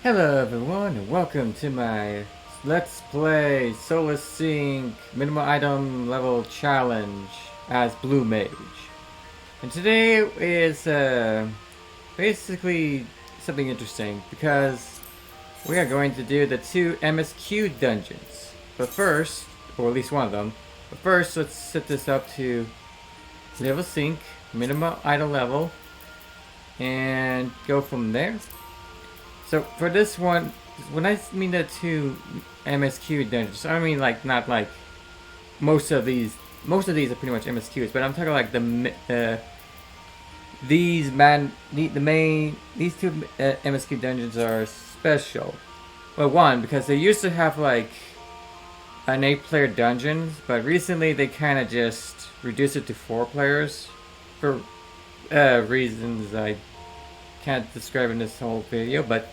Hello everyone and welcome to my Let's Play Solar Sync Minimal Item Level Challenge as Blue Mage. And today is basically something interesting because we are going to do the two MSQ dungeons. But first, or at least one of them, but first let's set this up to level sync, minimal item level, and go from there. So for this one, when I mean the two MSQ dungeons, I mean like not like most of these. Most of these are pretty much MSQs, but I'm talking like these two MSQ dungeons are special. Well, one because they used to have like an 8-player dungeons, but recently they kind of just reduced it to 4 players for reasons I can't describe in this whole video, but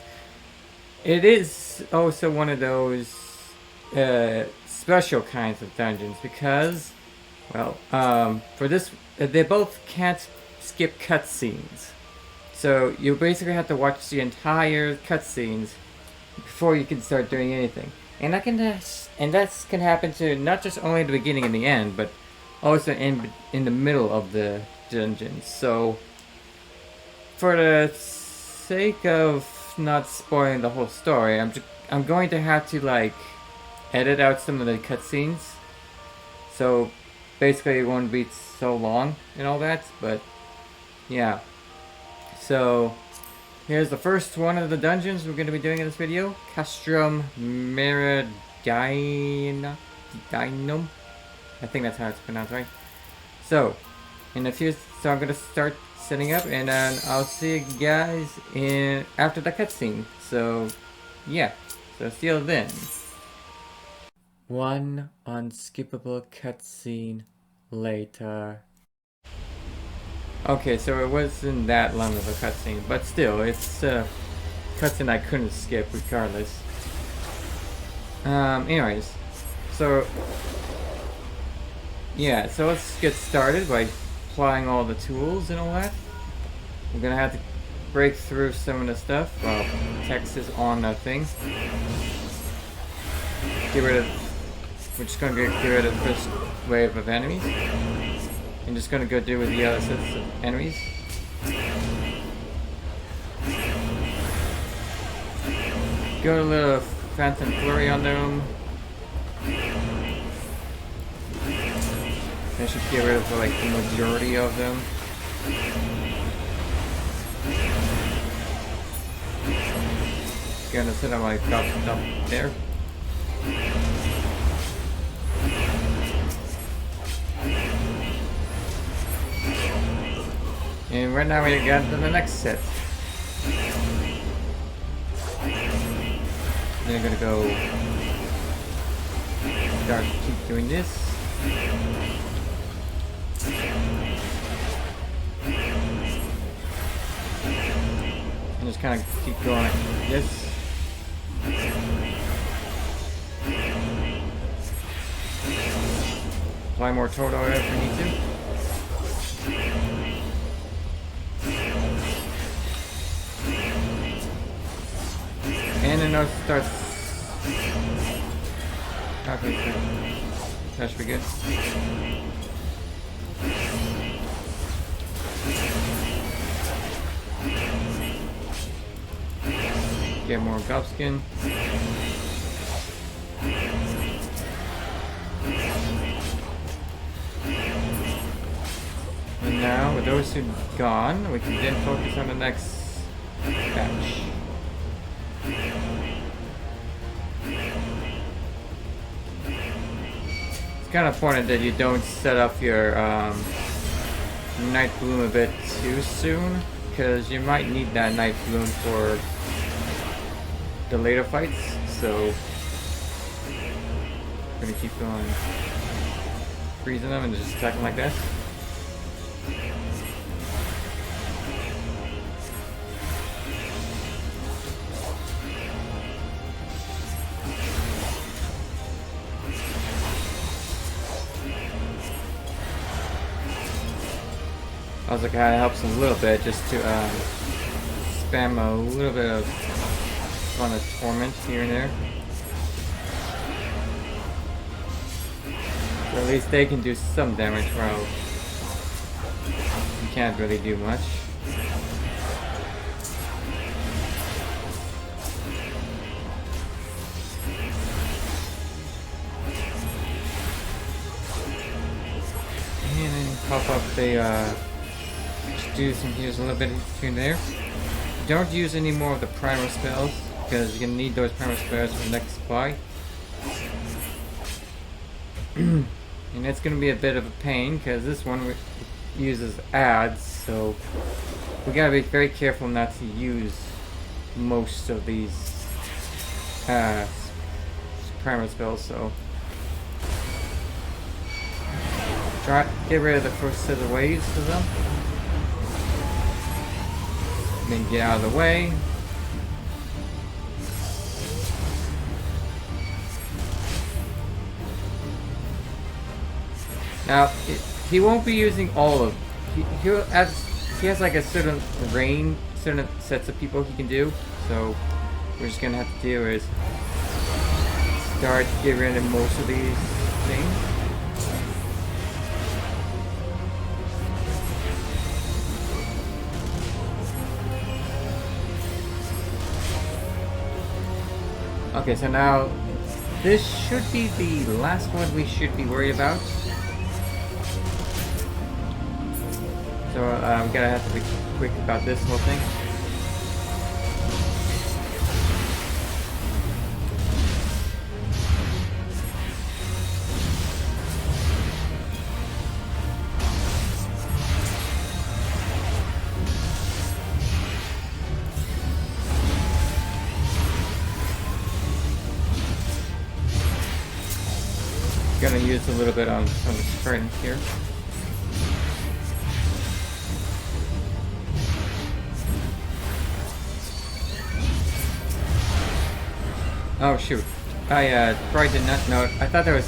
it is also one of those special kinds of dungeons because, well, for this, they both can't skip cutscenes. So you basically have to watch the entire cutscenes before you can start doing anything. And that can happen to not just only the beginning and the end, but also in the middle of the dungeon. So for the sake of not spoiling the whole story, I'm going to have to like edit out some of the cutscenes, so basically it won't be so long and all that. But yeah, so here's the first one of the dungeons we're going to be doing in this video: Castrum Meridianum. I think that's how it's pronounced, right? So I'm going to start setting up, and then I'll see you guys after the cutscene. So yeah, so see you then. One unskippable cutscene later. Okay, so it wasn't that long of a cutscene, but still, it's a cutscene I couldn't skip regardless. Anyways, so yeah, so let's get started by applying all the tools and all that. We're gonna have to break through some of the stuff. Well, text is on that thing. We're just gonna get rid of the first wave of enemies. I'm just gonna go deal with the other sets of enemies. Go a little Phantom Flurry on them. I should get rid of like the majority of them. Gonna set up my stuff there. And right now we got to the next set. Then I'm gonna go keep doing this. And just kind of keep going like this. Apply more total if we need to. And then it starts. Okay, so that should be good. Get more Gobskin. And now, with those two gone, we can then focus on the next batch. It's kind of important that you don't set up your Night Bloom a bit too soon, because you might need that Night Bloom for the later fights. So we're gonna keep going, freezing them and just attacking like this. Also kind of helps a little bit just to spam a little bit of Song of Torment here and there. So at least they can do some damage while you can't really do much. And then pop up the just do some heals a little bit here and there. Don't use any more of the primer spells because you're gonna need those primer spells for the next supply. And it's gonna be a bit of a pain because this one uses ads, so we gotta be very careful not to use most of these primer spells. So try to get rid of the first set of waves of them. Then get out of the way. Now, he won't be using all of. He has like a certain range, certain sets of people he can do. So we're just gonna have to do is start getting rid of most of these things. Okay, so now this should be the last one we should be worried about. So we gotta have to be quick about this whole thing. Gonna use a little bit on the strength here. Oh shoot! I probably did not know. I thought there was.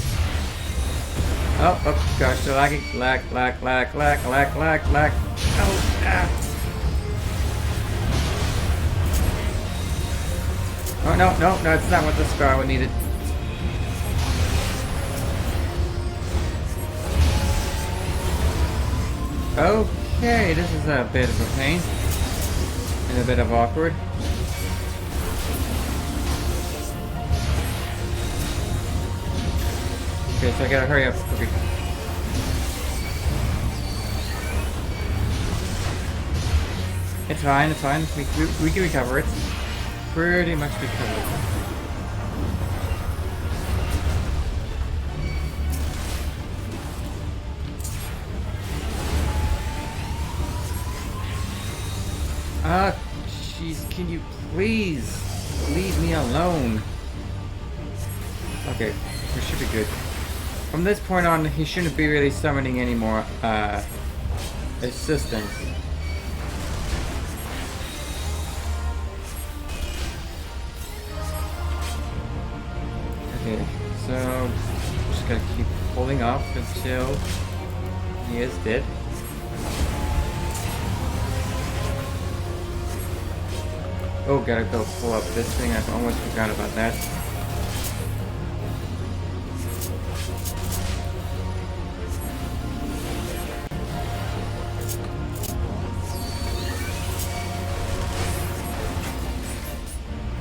Oh gosh! So lag. Oh ah! Oh no! It's not what the scar needed. Okay, this is a bit of a pain and a bit of awkward. Okay, so I gotta hurry up. Okay. It's fine. We can recover it. Pretty much recover it. Jeez, can you please leave me alone? Okay, we should be good. From this point on, he shouldn't be really summoning any more assistance. Okay, so I'm just gonna keep holding off until he is dead. Oh, gotta go pull up this thing. I almost forgot about that.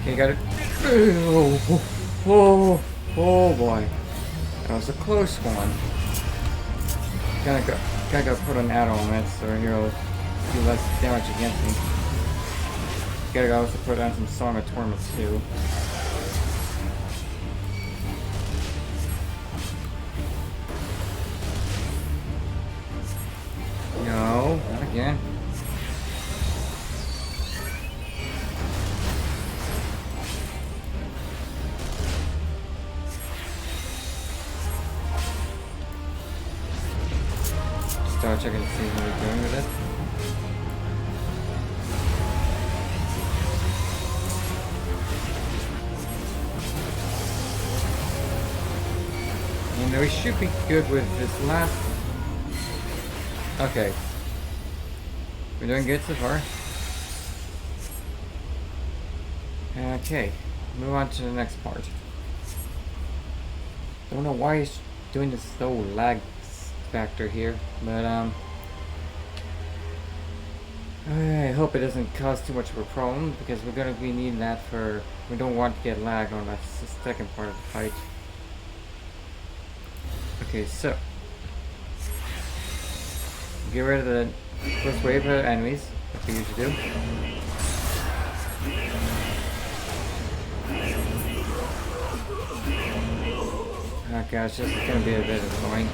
Okay, got it. Oh boy. That was a close one. Gotta go put an add on that so he'll do less damage against me. Gotta also put on some Song of Torment too. No, not again. Start checking to see how we're doing with it. And we should be good with this last. Okay. We're doing good so far. Okay, move on to the next part. Don't know why it's doing this slow lag factor here, but I hope it doesn't cause too much of a problem, because we're gonna be needing that for. We don't want to get lag on that second part of the fight. Okay, so get rid of the first wave of enemies, like we usually do. Oh gosh, this is gonna be a bit annoying.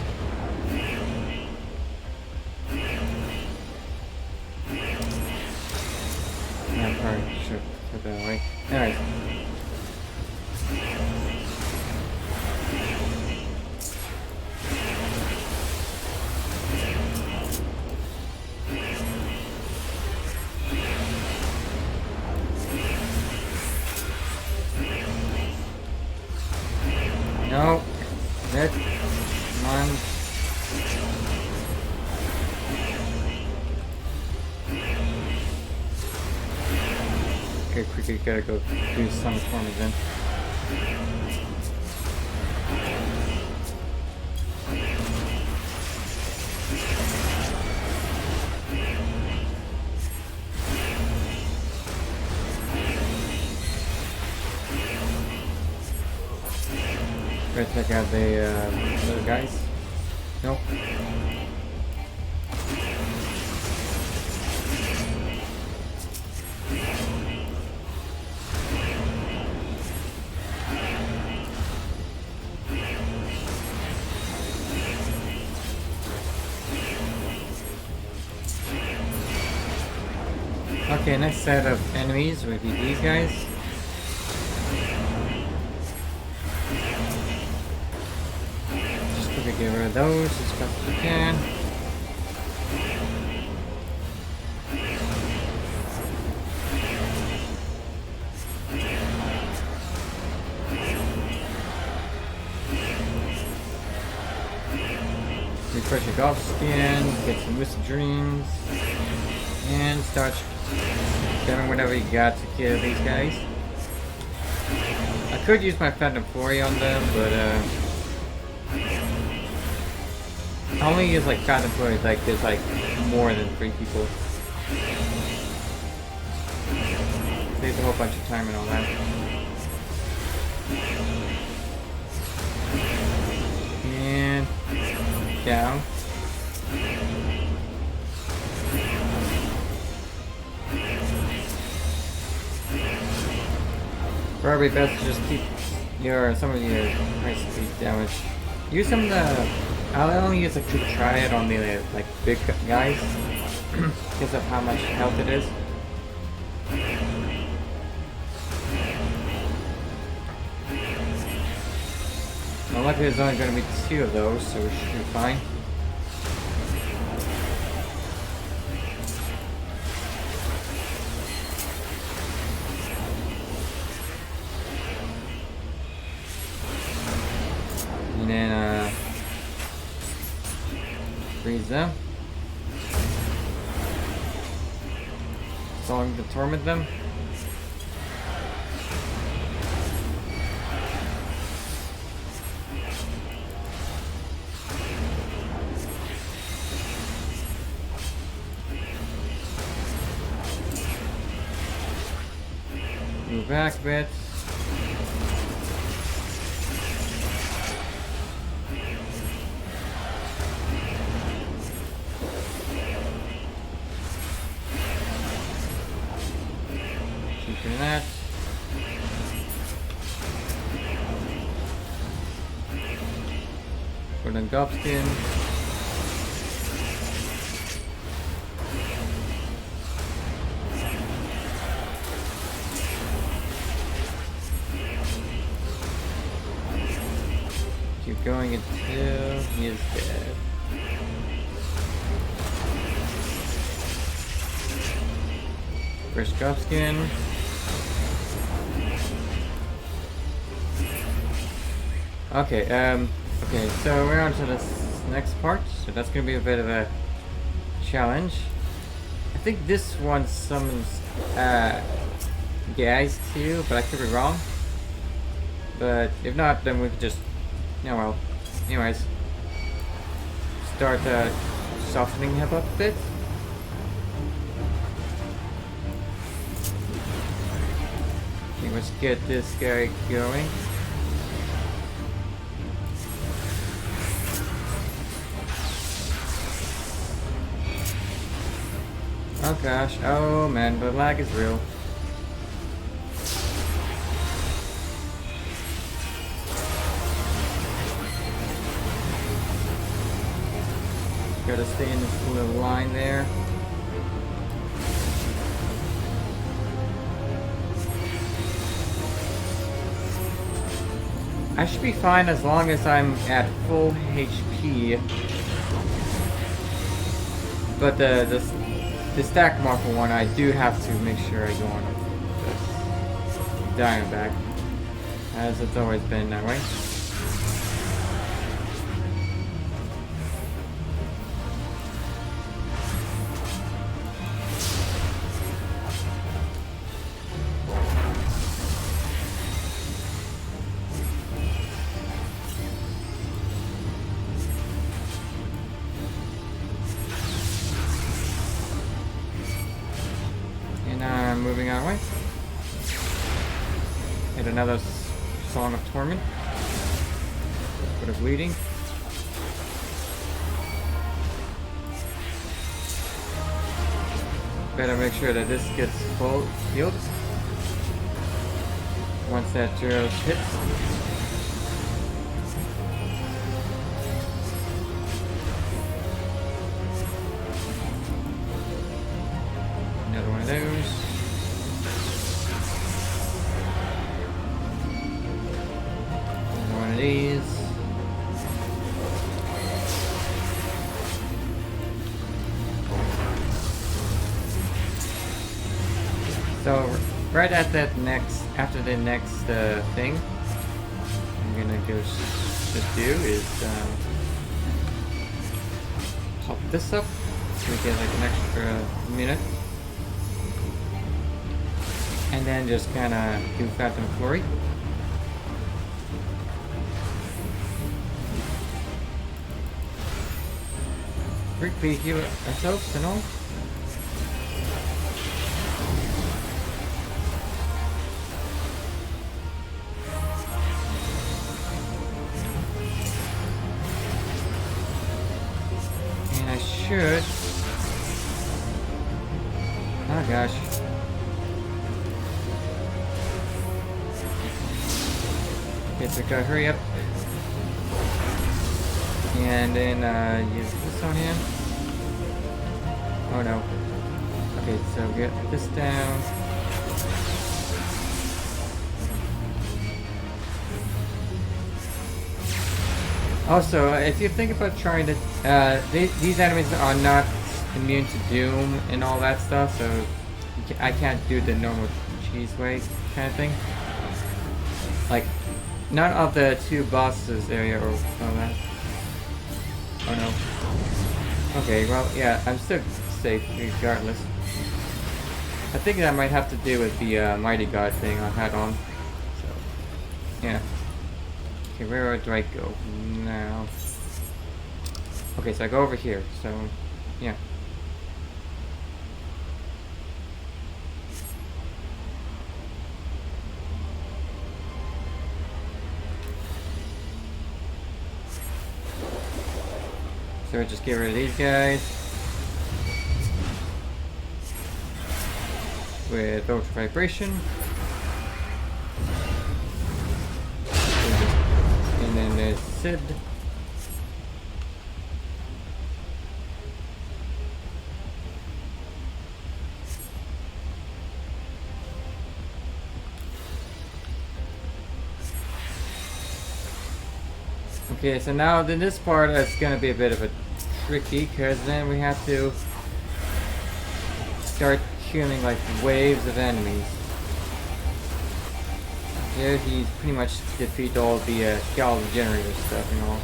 I probably should put that away. Alright. No. That. Come on. Okay, quickly gotta go do some for me then. Go check out the other guys. Nope. Okay, next set of enemies would be these guys. Just quickly get rid of those as fast as we can. Refresh your golf skin, get some lucid dreams, and start getting whatever you got to kill these guys. I could use my Phantom Fury on them, but I only use like Phantom Fury like there's like more than 3 people. Saves a whole bunch of time and all that. And down. Probably best to just keep some of your high speed damage. Use some of the. I'll only use a true triad on the like big guys because of how much health it is. Well, luckily there's only going to be 2 of those, so we should be fine. And then, freeze them. So I'm going to torment them. Move back a bit. Keeping that. Put on Gobskin. Keep going until he is dead. First Gobskin. Okay, okay, so we're on to this next part, so that's gonna be a bit of a challenge. I think this one summons, guys too, but I could be wrong. But if not, then we could just, yeah, well, anyways, start softening him up a bit. Okay, let's get this guy going. Oh gosh, oh man, the lag is real. Gotta stay in this little line there. I should be fine as long as I'm at full HP. But the stack marker one, I do have to make sure I go on the Diamondback, as it's always been that way. Moving our way. Hit another Song of Torment. Bit of bleeding. Better make sure that this gets full healed. Once that Gyros hits. Another one of those. These. So right at that after the next thing, I'm gonna go just do is pop this up so we get like an extra minute, and then just kind of do Phantom Flurry. Quickly heal ourselves and all. And I should. Oh gosh. Okay, so gotta hurry up. And then use this on him. Oh no. Okay, so get this down. Also, if you think about trying to, these enemies are not immune to Doom and all that stuff, so I can't do the normal cheese way kind of thing. Like, none of the two bosses area or all that. Oh no. Okay, well, yeah, I'm still safe regardless. I think that might have to do with the Mighty God thing I had on. So, yeah. Okay, where do I go now? Okay, so I go over here, so, yeah. So I just get rid of these guys with Ultra Vibration. And then there's Sid. Okay, so now then this part is going to be a bit of a tricky, because then we have to start killing like waves of enemies. Here he's pretty much defeat all the skeleton generator stuff and all.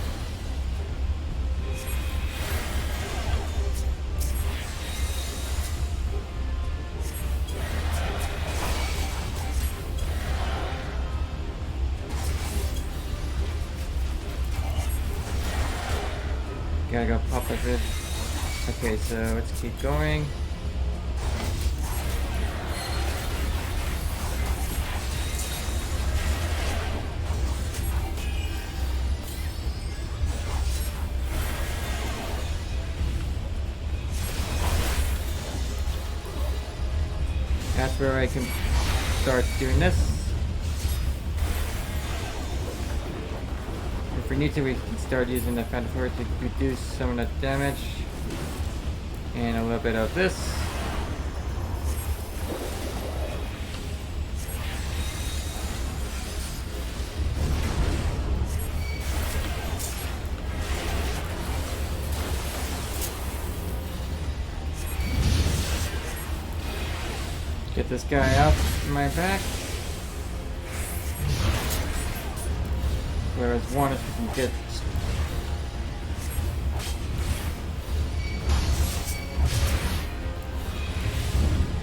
Gotta go pop this. Okay, so let's keep going. That's where I can start doing this. If we need to, we can start using the Fantasaur to reduce some of the damage. And a little bit of this. Get this guy off my back. Whereas one is we can get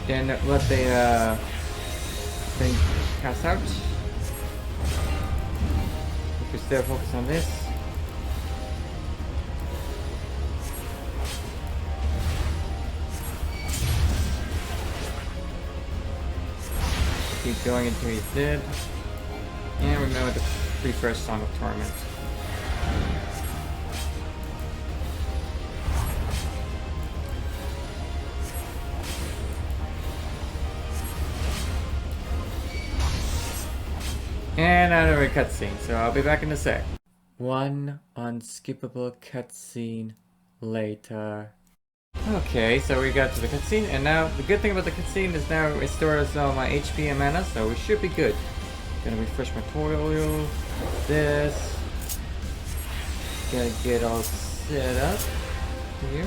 then let the thing pass out. We can still focus on this. Keep going until he's dead. And remember the pre-first Song of Torment. And another cutscene, so I'll be back in a sec. One unskippable cutscene later. Okay, so we got to the cutscene, and now the good thing about the cutscene is now it restores all my HP and mana, so we should be good. Gonna refresh my tutorial. This. Gonna get all set up here.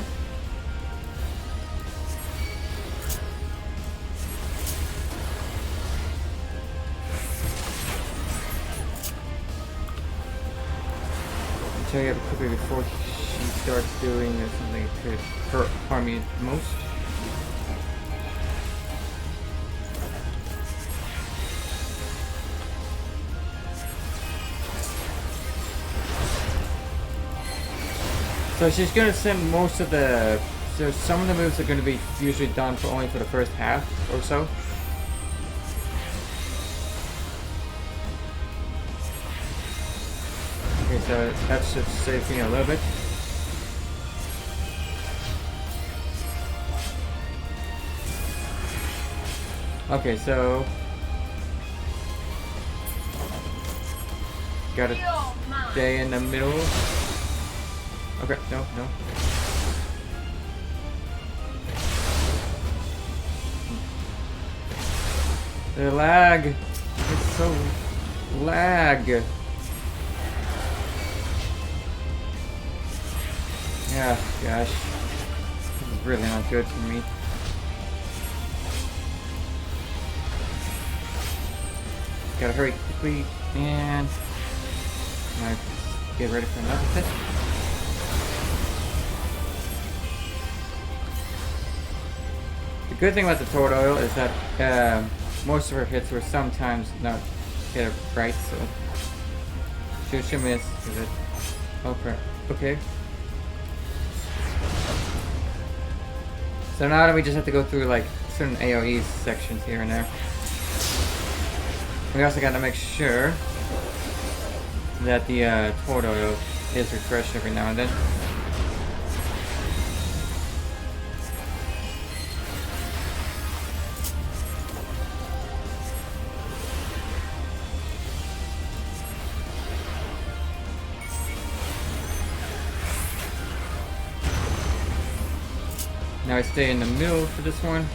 Tell you quickly before she starts doing something to harm me most. So she's gonna send most of the. So some of the moves are gonna be usually done for only for the first half or so. Okay, so that should save me a little bit. Okay, so gotta stay in the middle. Okay, no. The lag. It's so lag. Yeah, gosh. This is really not good for me. Gotta hurry quickly and get ready for another hit. The good thing about the tutorial is that most of her hits were sometimes not hit it right, so she miss. Oh crap. Okay. So now we just have to go through like certain AoE sections here and there. We also got to make sure that the tutorial is refreshed every now and then. Now I stay in the middle for this one.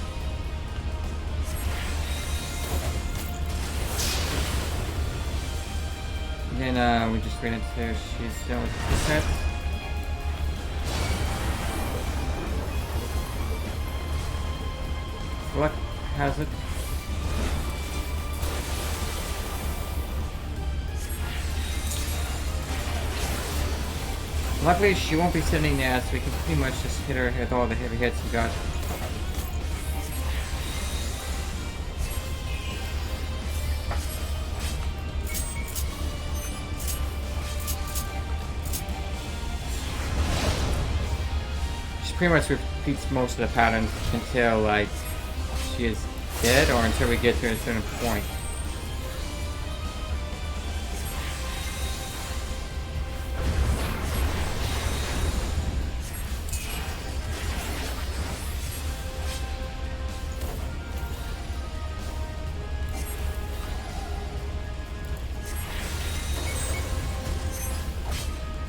And then we just wait until she's done with the set. Luck has it. Luckily, she won't be sitting there, so we can pretty much just hit her with all the heavy hits we got. pretty much repeats most of the patterns until like she is dead or until we get to a certain point.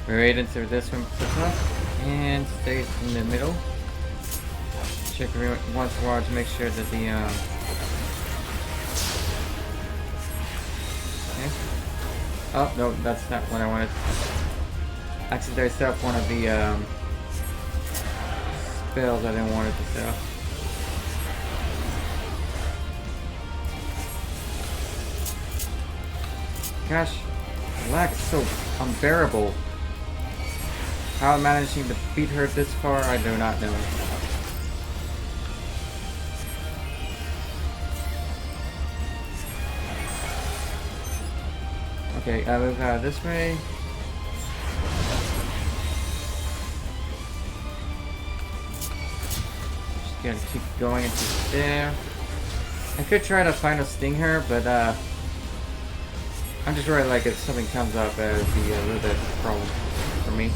We're right into this one and stays in the middle. Check every once in a while to make sure that the okay. Oh no, that's not what I wanted. Accidentally set up one of the spells I didn't want it to set up. Gosh, the lag is so unbearable. How I'm managing to beat her this far, I do not know. Okay, I move out this way. Just gonna keep going into there. I could try to final sting her, but I'm just worried like if something comes up, it would be a little bit of a problem for me.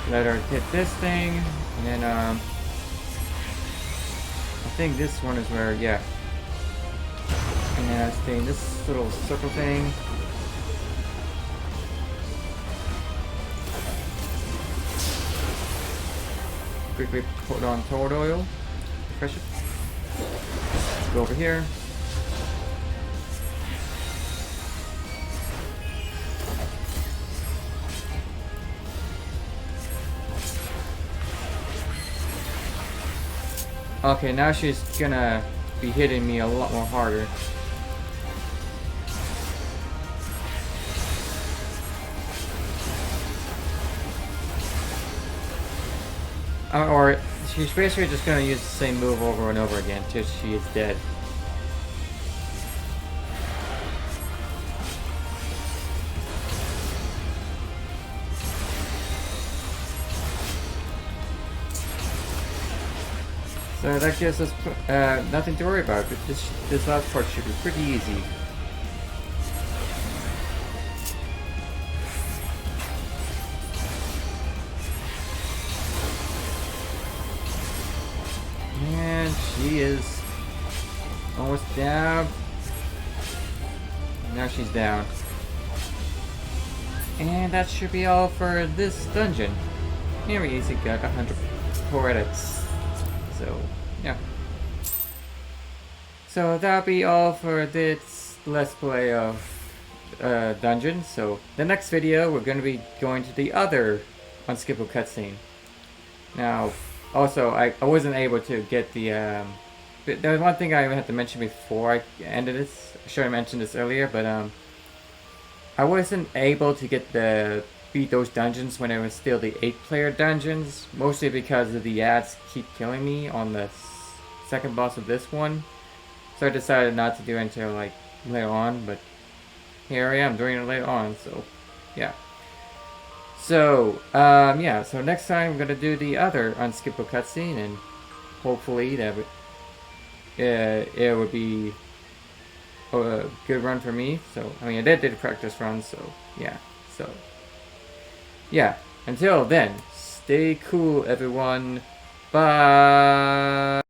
Let her hit this thing, and then I think this one is where, yeah. And then I stay in this little circle thing. Quickly put on toad oil, refresh it. Go over here. Okay, now she's gonna be hitting me a lot more harder. Or she's basically just gonna use the same move over and over again till she is dead. So that gives us nothing to worry about, but this last part should be pretty easy. And she is almost down. Now she's down. And that should be all for this dungeon. Very easy, got 100 poetics. So, yeah. So that'll be all for this Let's Play of dungeon. So the next video we're going to be going to the other unskippable cutscene. Now, also I wasn't able to get the there was one thing I had to mention before I ended this. I should have mentioned this earlier, but I wasn't able to get beat those dungeons when it was still the 8-player dungeons, mostly because of the ads keep killing me on the second boss of this one. So I decided not to do it until like later on, but here I am doing it later on, so yeah. So yeah, so next time I'm gonna do the other unskippable cutscene, and hopefully that it would be a good run for me. So I mean, I did a practice run, so yeah. So yeah, until then, stay cool everyone. Bye.